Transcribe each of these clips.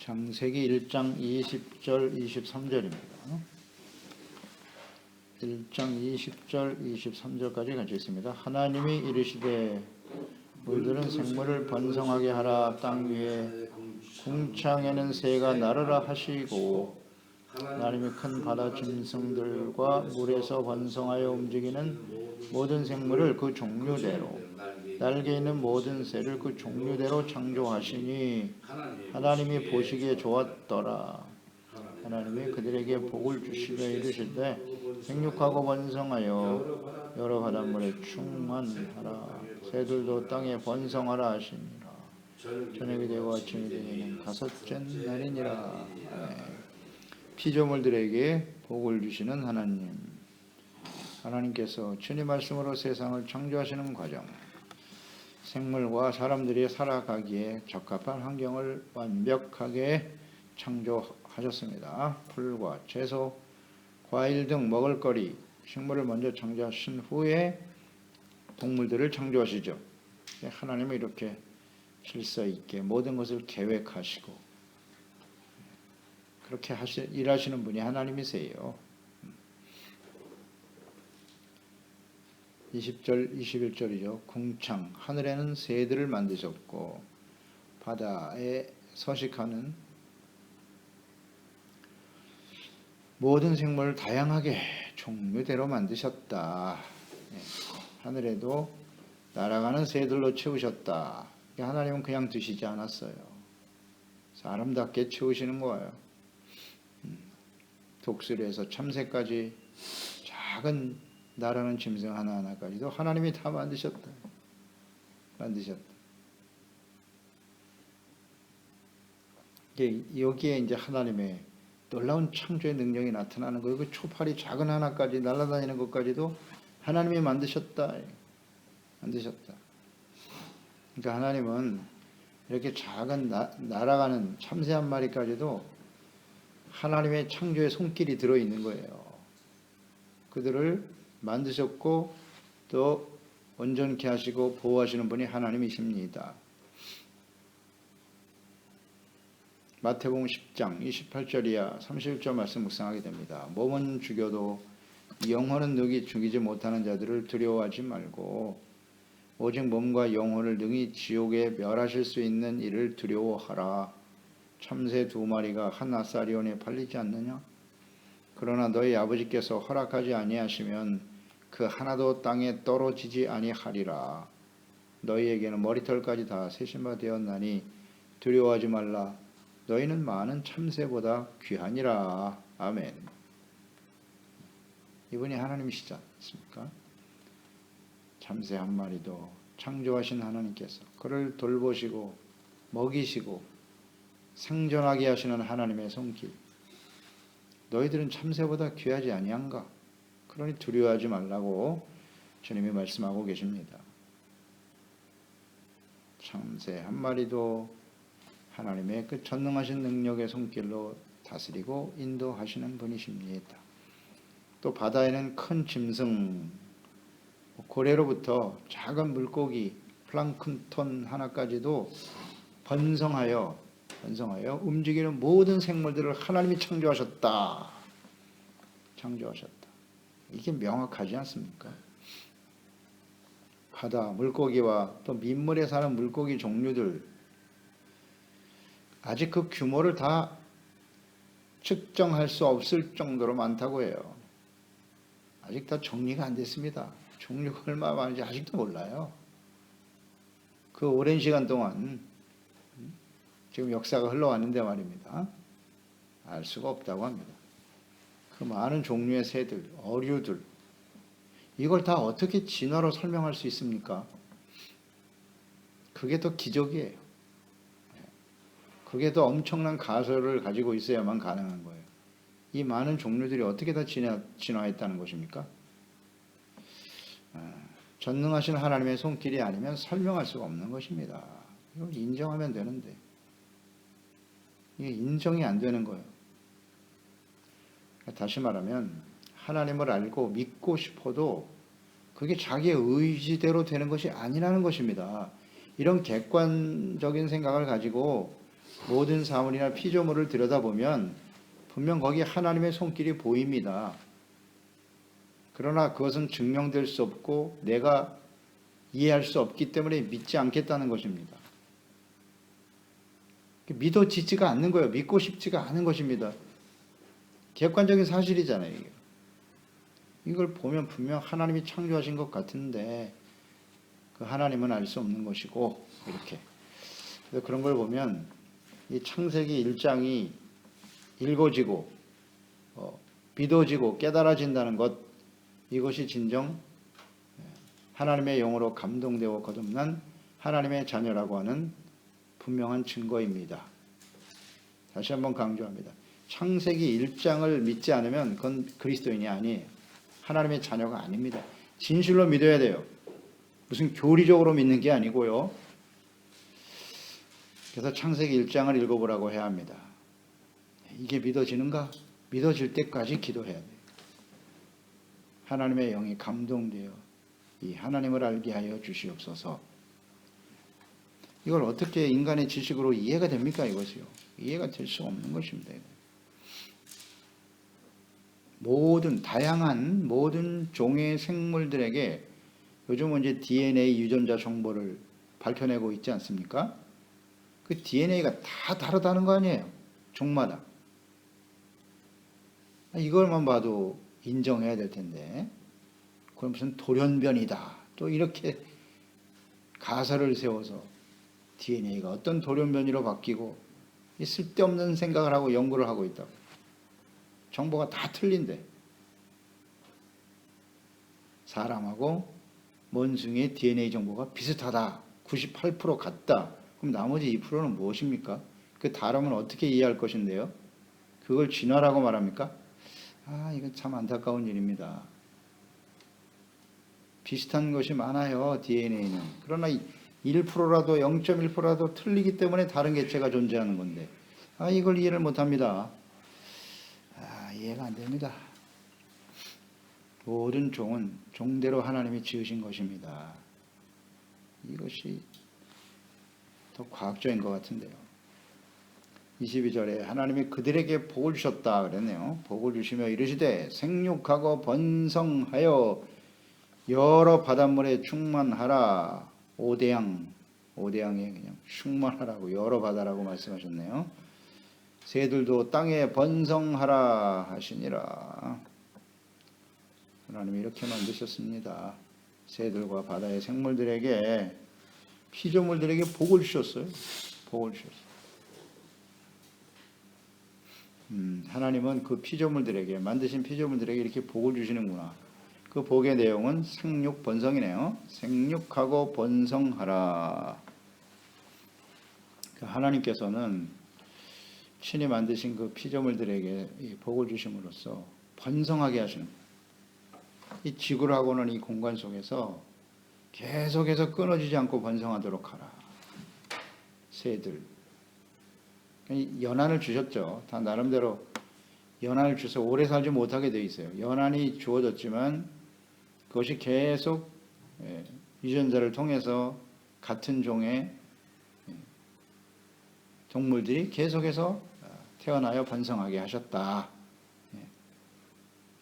창세기 1장 20절 23절입니다. 1장 20절 23절까지 같이 있습니다. 하나님이 이르시되 물들은 생물을 번성하게 하라. 땅 위에 궁창에는 새가 날으라 하시고 하나님이 큰 바다 짐승들과 물에서 번성하여 움직이는 모든 생물을 그 종류대로 날개 있는 모든 새를 그 종류대로 창조하시니 하나님이 보시기에 좋았더라. 하나님이 그들에게 복을 주시며 이르시되 생육하고 번성하여 여러 바닷물에 충만하라. 새들도 땅에 번성하라 하시니라. 저녁이 되고 아침이 되는 다섯째 날이니라. 피조물들에게 복을 주시는 하나님. 하나님께서 주님 말씀으로 세상을 창조하시는 과정, 생물과 사람들이 살아가기에 적합한 환경을 완벽하게 창조하셨습니다. 풀과 채소, 과일 등 먹을거리, 식물을 먼저 창조하신 후에 동물들을 창조하시죠. 하나님은 이렇게 질서 있게 모든 것을 계획하시고 그렇게 일하시는 분이 하나님이세요. 20절 21절이죠. 궁창, 하늘에는 새들을 만드셨고 바다에 서식하는 모든 생물을 다양하게 종류대로 만드셨다. 하늘에도 날아가는 새들로 채우셨다. 하나님은 그냥 두시지 않았어요. 아름답게 채우시는 거예요. 독수리에서 참새까지 작은 나라는 짐승 하나하나까지도 하나님이 다 만드셨다. 여기에 이제 하나님의 놀라운 창조의 능력이 나타나는 거예요. 그 초파리 작은 하나까지 날아다니는 것까지도 하나님이 만드셨다. 그러니까 하나님은 이렇게 작은 날아가는 참새 한 마리까지도 하나님의 창조의 손길이 들어있는 거예요. 그들을 만드셨고 또 온전케 하시고 보호하시는 분이 하나님이십니다. 마태복음 10장 28절 이하 31절 말씀 묵상하게 됩니다. 몸은 죽여도 영혼은 능히 죽이지 못하는 자들을 두려워하지 말고 오직 몸과 영혼을 능히 지옥에 멸하실 수 있는 이를 두려워하라. 참새 2마리가 한 아사리온에 팔리지 않느냐? 그러나 너희 아버지께서 허락하지 아니하시면 그 하나도 땅에 떨어지지 아니하리라. 너희에게는 머리털까지 다 세신 바 되었나니 두려워하지 말라. 너희는 많은 참새보다 귀하니라. 아멘. 이분이 하나님이시지 않습니까? 참새 한 마리도 창조하신 하나님께서 그를 돌보시고 먹이시고 생존하게 하시는 하나님의 손길. 너희들은 참새보다 귀하지 아니한가? 그러니 두려워하지 말라고 주님이 말씀하고 계십니다. 참새 한 마리도 하나님의 그 전능하신 능력의 손길로 다스리고 인도하시는 분이십니다. 또 바다에는 큰 짐승, 고래로부터 작은 물고기, 플랑크톤 하나까지도 번성하여 움직이는 모든 생물들을 하나님이 창조하셨다. 이게 명확하지 않습니까? 바다 물고기와 또 민물에 사는 물고기 종류들, 아직 그 규모를 다 측정할 수 없을 정도로 많다고 해요. 아직 다 정리가 안 됐습니다. 종류가 얼마나 많은지 아직도 몰라요. 그 오랜 시간 동안 지금 역사가 흘러왔는데 말입니다. 알 수가 없다고 합니다. 그 많은 종류의 새들, 어류들, 이걸 다 어떻게 진화로 설명할 수 있습니까? 그게 더 기적이에요. 그게 더 엄청난 가설을 가지고 있어야만 가능한 거예요. 이 많은 종류들이 어떻게 다 진화했다는 것입니까? 전능하신 하나님의 손길이 아니면 설명할 수가 없는 것입니다. 이걸 인정하면 되는데 이게 인정이 안 되는 거예요. 다시 말하면 하나님을 알고 믿고 싶어도 그게 자기의 의지대로 되는 것이 아니라는 것입니다. 이런 객관적인 생각을 가지고 모든 사물이나 피조물을 들여다보면 분명 거기에 하나님의 손길이 보입니다. 그러나 그것은 증명될 수 없고 내가 이해할 수 없기 때문에 믿지 않겠다는 것입니다. 믿어지지가 않는 거예요. 믿고 싶지가 않은 것입니다. 객관적인 사실이잖아요. 이게. 이걸 보면 분명 하나님이 창조하신 것 같은데 그 하나님은 알 수 없는 것이고 이렇게. 그래서 그런 걸 보면 이 창세기 1장이 읽어지고 믿어지고 깨달아진다는 것, 이것이 진정 하나님의 영으로 감동되어 거듭난 하나님의 자녀라고 하는 분명한 증거입니다. 다시 한번 강조합니다. 창세기 1장을 믿지 않으면 그건 그리스도인이 아니에요. 하나님의 자녀가 아닙니다. 진실로 믿어야 돼요. 무슨 교리적으로 믿는 게 아니고요. 그래서 창세기 1장을 읽어보라고 해야 합니다. 이게 믿어지는가? 믿어질 때까지 기도해야 돼요. 하나님의 영이 감동되어 이 하나님을 알게 하여 주시옵소서. 이걸 어떻게 인간의 지식으로 이해가 됩니까? 이것이요. 이해가 될 수 없는 것입니다. 다양한 모든 종의 생물들에게 요즘은 이제 DNA 유전자 정보를 밝혀내고 있지 않습니까? 그 DNA가 다 다르다는 거 아니에요. 종마다. 이걸만 봐도 인정해야 될 텐데 그럼 무슨 돌연변이다. 또 이렇게 가설을 세워서 DNA가 어떤 돌연변이로 바뀌고 쓸데없는 생각을 하고 연구를 하고 있다고. 정보가 다 틀린데 사람하고 원숭이의 DNA 정보가 비슷하다. 98% 같다. 그럼 나머지 2%는 무엇입니까? 그 다름은 어떻게 이해할 것인데요? 그걸 진화라고 말합니까? 이건 참 안타까운 일입니다. 비슷한 것이 많아요. DNA는. 그러나 1%라도 0.1%라도 틀리기 때문에 다른 개체가 존재하는 건데 이걸 이해를 못합니다. 이해가 안 됩니다. 모든 종은 종대로 하나님이 지으신 것입니다. 이것이 더 과학적인 것 같은데요. 22절에 하나님이 그들에게 복을 주셨다 그랬네요. 복을 주시며 이르시되 생육하고 번성하여 여러 바닷물에 충만하라. 오대양에 그냥 충만하라고 여러 바다라고 말씀하셨네요. 새들도 땅에 번성하라 하시니라. 하나님이 이렇게 만드셨습니다. 새들과 바다의 생물들에게 피조물들에게 복을 주셨어요. 복을 주셨어요. 하나님은 그 피조물들에게 만드신 피조물들에게 이렇게 복을 주시는구나. 그 복의 내용은 생육 번성이네요. 생육하고 번성하라. 하나님께서는 친히 만드신 그 피조물들에게 이 복을 주심으로써 번성하게 하시는 거예요. 이 지구라고는 이 공간 속에서 계속해서 끊어지지 않고 번성하도록 하라. 새들. 연한을 주셨죠. 다 나름대로 연한을 주셔서 오래 살지 못하게 되어 있어요. 연한이 주어졌지만 그것이 계속 유전자를 통해서 같은 종의 동물들이 계속해서 태어나여 번성하게 하셨다.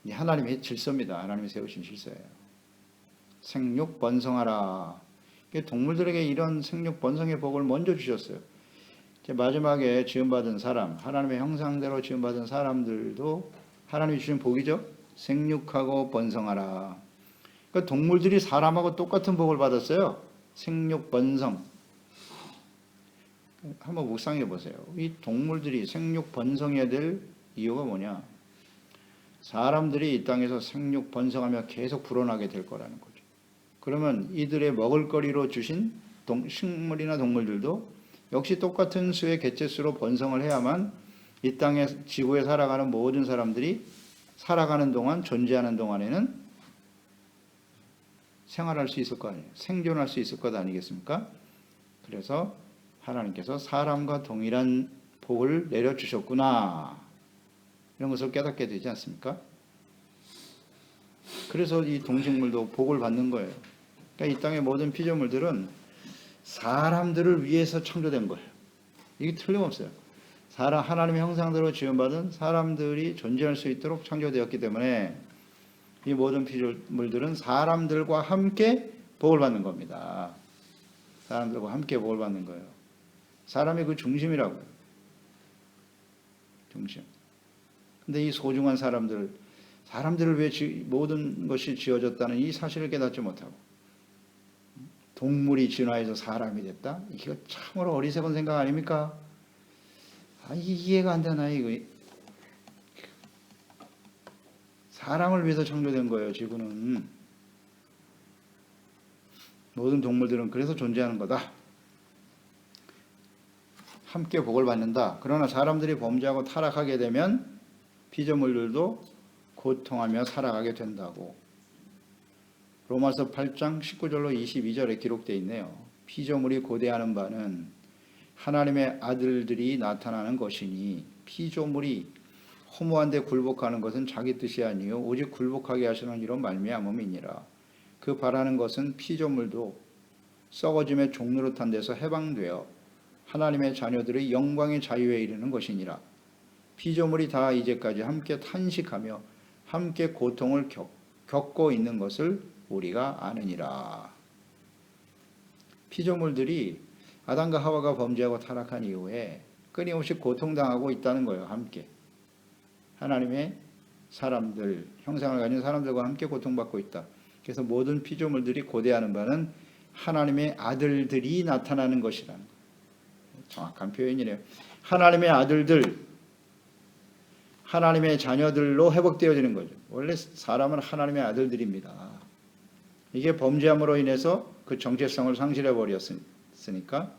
하나님의 질서입니다. 하나님이 세우신 질서예요. 생육 번성하라. 동물들에게 이런 생육 번성의 복을 먼저 주셨어요. 마지막에 지음받은 사람, 하나님의 형상대로 지음받은 사람들도 하나님이 주신 복이죠. 생육하고 번성하라. 그러니까 동물들이 사람하고 똑같은 복을 받았어요. 생육 번성. 한번 묵상해 보세요. 이 동물들이 생육 번성해야 될 이유가 뭐냐? 사람들이 이 땅에서 생육 번성하며 계속 불어나게 될 거라는 거죠. 그러면 이들의 먹을거리로 주신 식물이나 동물들도 역시 똑같은 수의 개체수로 번성을 해야만 이 땅에 지구에 살아가는 모든 사람들이 살아가는 동안 존재하는 동안에는 생활할 수 있을 거 아니에요. 생존할 수 있을 것 아니겠습니까? 그래서 하나님께서 사람과 동일한 복을 내려주셨구나. 이런 것을 깨닫게 되지 않습니까? 그래서 이 동식물도 복을 받는 거예요. 그러니까 이 땅의 모든 피조물들은 사람들을 위해서 창조된 거예요. 이게 틀림없어요. 하나님의 형상대로 지음받은 사람들이 존재할 수 있도록 창조되었기 때문에 이 모든 피조물들은 사람들과 함께 복을 받는 겁니다. 사람들과 함께 복을 받는 거예요. 사람이 그 중심이라고요. 중심. 근데 이 소중한 사람들을 위해 모든 것이 지어졌다는 이 사실을 깨닫지 못하고 동물이 진화해서 사람이 됐다? 이게 참으로 어리석은 생각 아닙니까? 이해가 안 되나 이거. 사람을 위해서 창조된 거예요. 지구는. 모든 동물들은 그래서 존재하는 거다. 함께 복을 받는다. 그러나 사람들이 범죄하고 타락하게 되면 피조물들도 고통하며 살아가게 된다고. 로마서 8장 19절로 22절에 기록되어 있네요. 피조물이 고대하는 바는 하나님의 아들들이 나타나는 것이니 피조물이 허무한 데 굴복하는 것은 자기 뜻이 아니요 오직 굴복하게 하시는 이로 말미암음이니라. 그 바라는 것은 피조물도 썩어짐의 종노릇한 데서 해방되어 하나님의 자녀들의 영광의 자유에 이르는 것이니라. 피조물이 다 이제까지 함께 탄식하며 함께 고통을 겪고 있는 것을 우리가 아느니라. 피조물들이 아담과 하와가 범죄하고 타락한 이후에 끊임없이 고통당하고 있다는 거예요. 함께. 하나님의 사람들, 형상을 가진 사람들과 함께 고통받고 있다. 그래서 모든 피조물들이 고대하는 바는 하나님의 아들들이 나타나는 것이라는 거예요. 정확한 표현이네요. 하나님의 아들들, 하나님의 자녀들로 회복되어지는 거죠. 원래 사람은 하나님의 아들들입니다. 이게 범죄함으로 인해서 그 정체성을 상실해 버렸으니까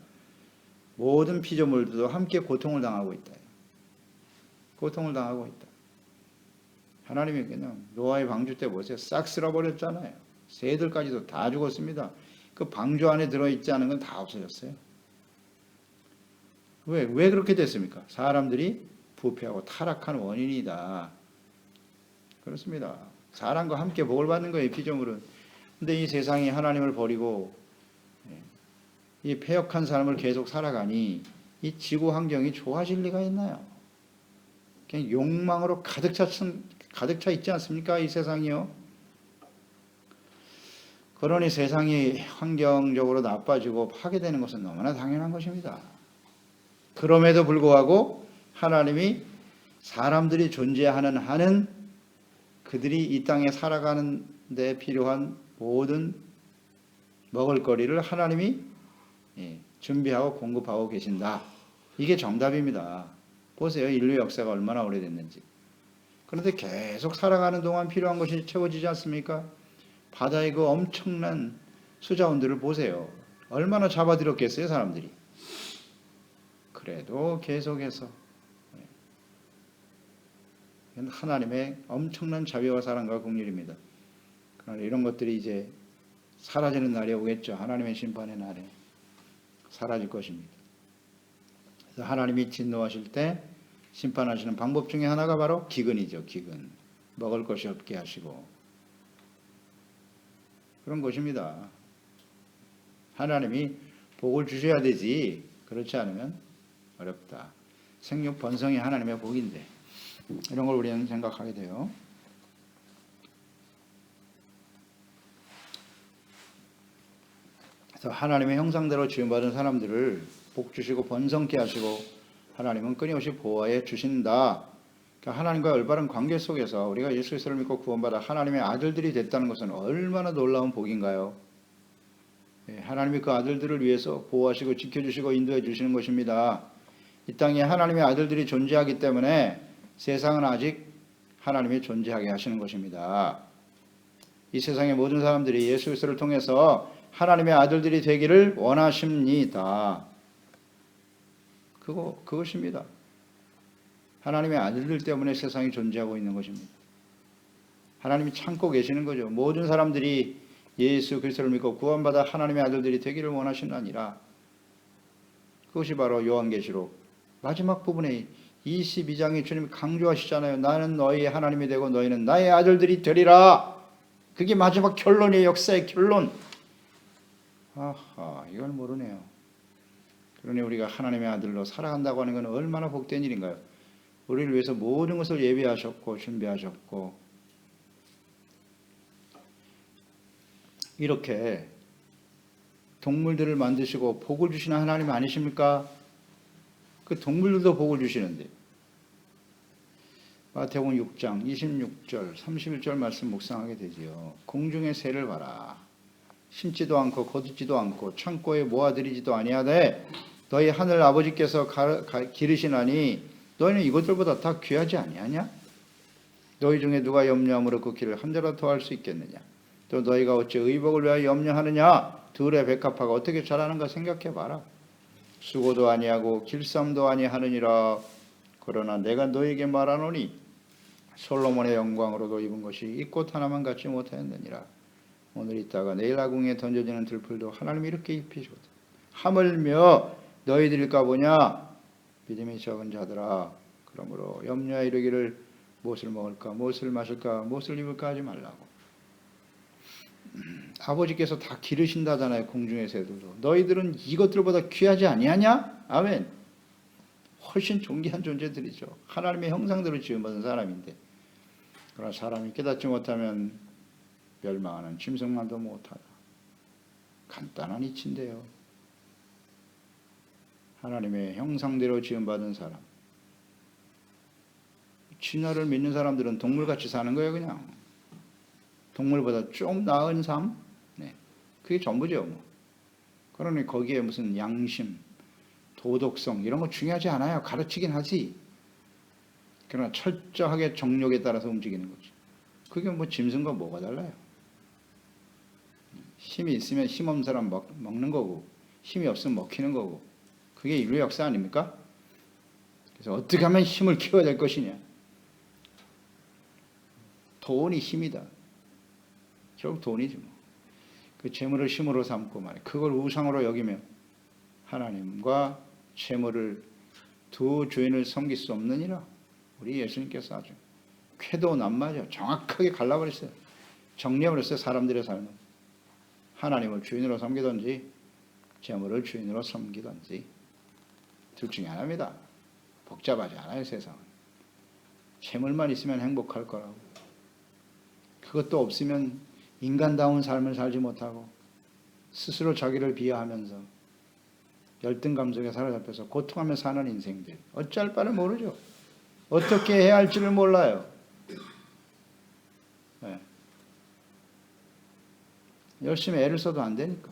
모든 피조물들도 함께 고통을 당하고 있다. 고통을 당하고 있다. 하나님이 그냥 노아의 방주 때 보세요. 싹 쓸어버렸잖아요. 새들까지도 다 죽었습니다. 그 방주 안에 들어있지 않은 건 다 없어졌어요. 왜 그렇게 됐습니까? 사람들이 부패하고 타락한 원인이다. 그렇습니다. 사람과 함께 복을 받는 거예요. 피조물은. 근데 이 세상이 하나님을 버리고 이 패역한 삶을 계속 살아가니 이 지구 환경이 좋아질 리가 있나요? 그냥 욕망으로 가득 차 있지 않습니까? 이 세상이요. 그러니 세상이 환경적으로 나빠지고 파괴되는 것은 너무나 당연한 것입니다. 그럼에도 불구하고 하나님이 사람들이 존재하는 한은 그들이 이 땅에 살아가는 데 필요한 모든 먹을거리를 하나님이 준비하고 공급하고 계신다. 이게 정답입니다. 보세요. 인류 역사가 얼마나 오래됐는지. 그런데 계속 살아가는 동안 필요한 것이 채워지지 않습니까? 바다의 그 엄청난 수자원들을 보세요. 얼마나 잡아들였겠어요, 사람들이. 그래도 계속해서 하나님의 엄청난 자비와 사랑과 긍휼입니다. 그러나 이런 것들이 이제 사라지는 날이 오겠죠. 하나님의 심판의 날에 사라질 것입니다. 그래서 하나님이 진노하실 때 심판하시는 방법 중에 하나가 바로 기근이죠. 기근. 먹을 것이 없게 하시고 그런 것입니다. 하나님이 복을 주셔야 되지 그렇지 않으면 어렵다. 생육 번성이 하나님의 복인데 이런 걸 우리는 생각하게 돼요. 그래서 하나님의 형상대로 지음받은 사람들을 복 주시고 번성케 하시고 하나님은 끊임없이 보호해 주신다. 그러니까 하나님과 올바른 관계 속에서 우리가 예수 그리스도를 믿고 구원받아 하나님의 아들들이 됐다는 것은 얼마나 놀라운 복인가요? 하나님이 그 아들들을 위해서 보호하시고 지켜주시고 인도해 주시는 것입니다. 이 땅에 하나님의 아들들이 존재하기 때문에 세상은 아직 하나님이 존재하게 하시는 것입니다. 이 세상의 모든 사람들이 예수 그리스도를 통해서 하나님의 아들들이 되기를 원하십니다. 그것입니다. 하나님의 아들들 때문에 세상이 존재하고 있는 것입니다. 하나님이 참고 계시는 거죠. 모든 사람들이 예수 그리스도를 믿고 구원받아 하나님의 아들들이 되기를 원하시나니라. 그것이 바로 요한계시록 마지막 부분에 22장에 주님이 강조하시잖아요. 나는 너희의 하나님이 되고 너희는 나의 아들들이 되리라. 그게 마지막 결론이에요. 역사의 결론. 아하, 이걸 모르네요. 그러니 우리가 하나님의 아들로 살아간다고 하는 것은 얼마나 복된 일인가요? 우리를 위해서 모든 것을 예비하셨고 준비하셨고, 이렇게 동물들을 만드시고 복을 주시는 하나님 아니십니까? 그 동물들도 복을 주시는데, 마태복음 6장 26절 31절 말씀 묵상하게 되지요. 공중의 새를 봐라. 심지도 않고 거두지도 않고 창고에 모아들이지도 아니하되 너희 하늘 아버지께서 기르시나니 너희는 이것들보다 다 귀하지 아니하냐? 너희 중에 누가 염려함으로 그 길을 한 자라도 더할 수 있겠느냐? 또 너희가 어찌 의복을 위하여 염려하느냐? 들의 백합화가 어떻게 자라는가 생각해 봐라. 수고도 아니하고 길쌈도 아니하느니라. 그러나 내가 너희에게 말하노니 솔로몬의 영광으로도 입은 것이 이 꽃 하나만 갖지 못하였느니라. 오늘 있다가 내일 아궁에 던져지는 들풀도 하나님이 이렇게 입히시거든. 하물며 너희들일까 보냐? 믿음이 적은 자들아. 그러므로 염려에 이르기를 무엇을 먹을까, 무엇을 마실까, 무엇을 입을까 하지 말라고. 아버지께서 다 기르신다잖아요. 공중의 새들도. 너희들은 이것들보다 귀하지 아니하냐? 아멘. 훨씬 존귀한 존재들이죠. 하나님의 형상대로 지음받은 사람인데, 그러나 사람이 깨닫지 못하면 멸망하는 짐승만도 못하다. 간단한 이치인데요. 하나님의 형상대로 지음받은 사람, 진화를 믿는 사람들은 동물같이 사는 거예요. 그냥 동물보다 좀 나은 삶, 네. 그게 전부죠. 뭐. 그러니 거기에 무슨 양심, 도덕성 이런 거 중요하지 않아요. 가르치긴 하지. 그러나 철저하게 정욕에 따라서 움직이는 거죠. 그게 뭐 짐승과 뭐가 달라요? 힘이 있으면 힘 없는 사람 먹는 거고, 힘이 없으면 먹히는 거고, 그게 인류의 역사 아닙니까? 그래서 어떻게 하면 힘을 키워야 될 것이냐? 돈이 힘이다. 결국 돈이지 뭐. 그 재물을 힘으로 삼고 말이야. 그걸 우상으로 여기며 하나님과 재물을 두 주인을 섬길 수 없느니라. 우리 예수님께서 아주 쾌도난마죠. 정확하게 갈라버렸어요. 정리해버렸어요. 사람들의 삶을. 하나님을 주인으로 섬기든지 재물을 주인으로 섬기든지 둘 중에 하나입니다. 복잡하지 않아요. 세상은. 재물만 있으면 행복할 거라고. 그것도 없으면 인간다운 삶을 살지 못하고 스스로 자기를 비하하면서 열등감 속에 사로잡혀서 고통하며 사는 인생들. 어쩔 바를 모르죠. 어떻게 해야 할지를 몰라요. 네. 열심히 애를 써도 안 되니까.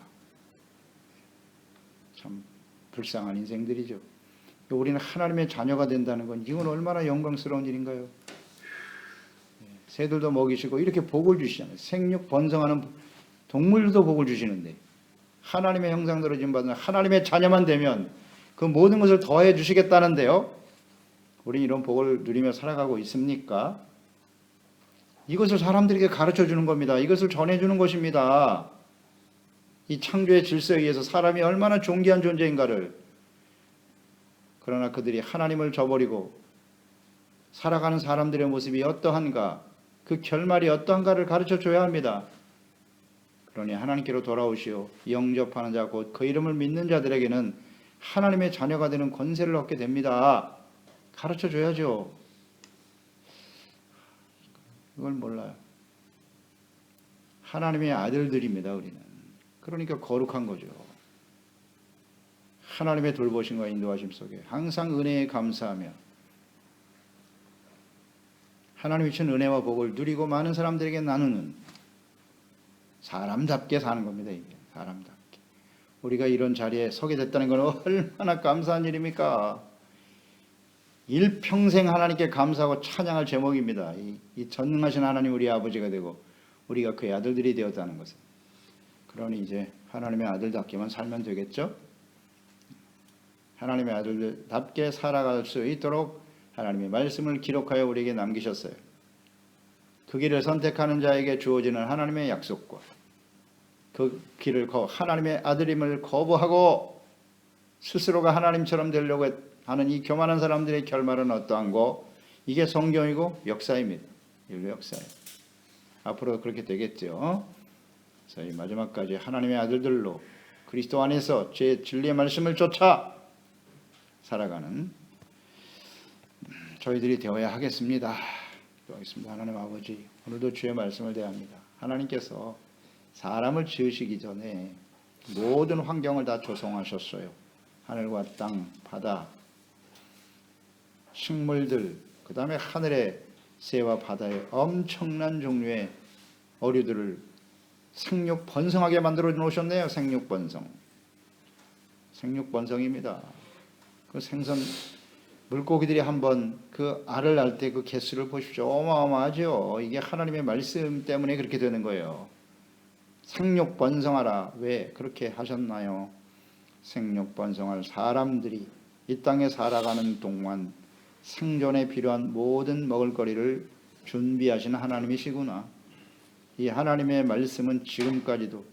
참 불쌍한 인생들이죠. 우리는 하나님의 자녀가 된다는 건 이건 얼마나 영광스러운 일인가요? 새들도 먹이시고 이렇게 복을 주시잖아요. 생육 번성하는 동물도 복을 주시는데 하나님의 형상대로 지음받은 하나님의 자녀만 되면 그 모든 것을 더해 주시겠다는데요. 우리는 이런 복을 누리며 살아가고 있습니까? 이것을 사람들에게 가르쳐 주는 겁니다. 이것을 전해주는 것입니다. 이 창조의 질서에 의해서 사람이 얼마나 존귀한 존재인가를. 그러나 그들이 하나님을 저버리고 살아가는 사람들의 모습이 어떠한가, 그 결말이 어떠한가를 가르쳐 줘야 합니다. 그러니 하나님께로 돌아오시오. 영접하는 자 곧 그 이름을 믿는 자들에게는 하나님의 자녀가 되는 권세를 얻게 됩니다. 가르쳐 줘야죠. 이걸 몰라요. 하나님의 아들들입니다. 우리는. 그러니까 거룩한 거죠. 하나님의 돌보심과 인도하심 속에 항상 은혜에 감사하며 하나님이 주신 은혜와 복을 누리고 많은 사람들에게 나누는 사람답게 사는 겁니다. 이게 사람답게. 우리가 이런 자리에 서게 됐다는 건 얼마나 감사한 일입니까? 일평생 하나님께 감사하고 찬양할 제목입니다. 이 전능하신 하나님 우리 아버지가 되고 우리가 그의 아들들이 되었다는 것은. 그러니 이제 하나님의 아들답게만 살면 되겠죠? 하나님의 아들답게 살아갈 수 있도록 하나님의 말씀을 기록하여 우리에게 남기셨어요. 그 길을 선택하는 자에게 주어지는 하나님의 약속과 그 길을 하나님의 아들임을 거부하고 스스로가 하나님처럼 되려고 하는 이 교만한 사람들의 결말은 어떠한고? 이게 성경이고 역사입니다. 인류 역사예요. 앞으로 그렇게 되겠죠. 그래서 이 마지막까지 하나님의 아들들로 그리스도 안에서 제 진리의 말씀을 쫓아 살아가는 저희들이 되어야 하겠습니다. 기도하겠습니다. 하나님 아버지, 오늘도 주의 말씀을 대합니다. 하나님께서 사람을 지으시기 전에 모든 환경을 다 조성하셨어요. 하늘과 땅, 바다, 식물들, 그 다음에 하늘의 새와 바다의 엄청난 종류의 어류들을 생육 번성하게 만들어 놓으셨네요. 생육 번성. 생육 번성입니다. 그 생선 물고기들이 한번 그 알을 낳을 때 그 개수를 보십시오. 어마어마하죠. 이게 하나님의 말씀 때문에 그렇게 되는 거예요. 생육 번성하라. 왜 그렇게 하셨나요? 생육 번성할 사람들이 이 땅에 살아가는 동안 생존에 필요한 모든 먹을거리를 준비하시는 하나님이시구나. 이 하나님의 말씀은 지금까지도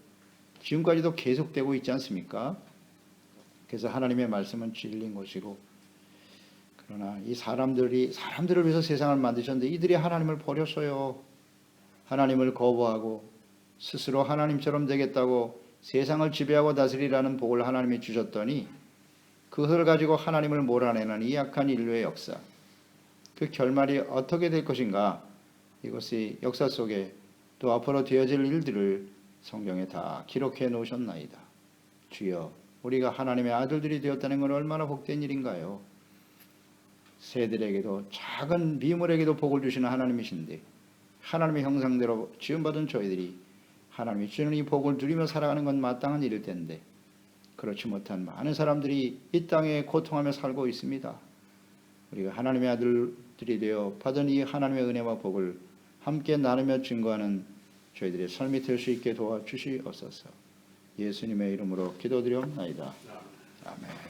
계속되고 있지 않습니까? 그래서 하나님의 말씀은 진리인 것이고, 그러나 이 사람들을 위해서 세상을 만드셨는데 이들이 하나님을 버렸어요. 하나님을 거부하고 스스로 하나님처럼 되겠다고 세상을 지배하고 다스리라는 복을 하나님이 주셨더니 그것을 가지고 하나님을 몰아내는 이 약한 인류의 역사, 그 결말이 어떻게 될 것인가, 이것이 역사 속에 또 앞으로 되어질 일들을 성경에 다 기록해 놓으셨나이다. 주여, 우리가 하나님의 아들들이 되었다는 건 얼마나 복된 일인가요? 새들에게도 작은 미물에게도 복을 주시는 하나님이신데, 하나님의 형상대로 지음받은 저희들이 하나님이 주는 이 복을 누리며 살아가는 건 마땅한 일일 텐데, 그렇지 못한 많은 사람들이 이 땅에 고통하며 살고 있습니다. 우리가 하나님의 아들들이 되어 받은 이 하나님의 은혜와 복을 함께 나누며 증거하는 저희들의 삶이 될 수 있게 도와주시옵소서. 예수님의 이름으로 기도드리옵나이다. 아멘.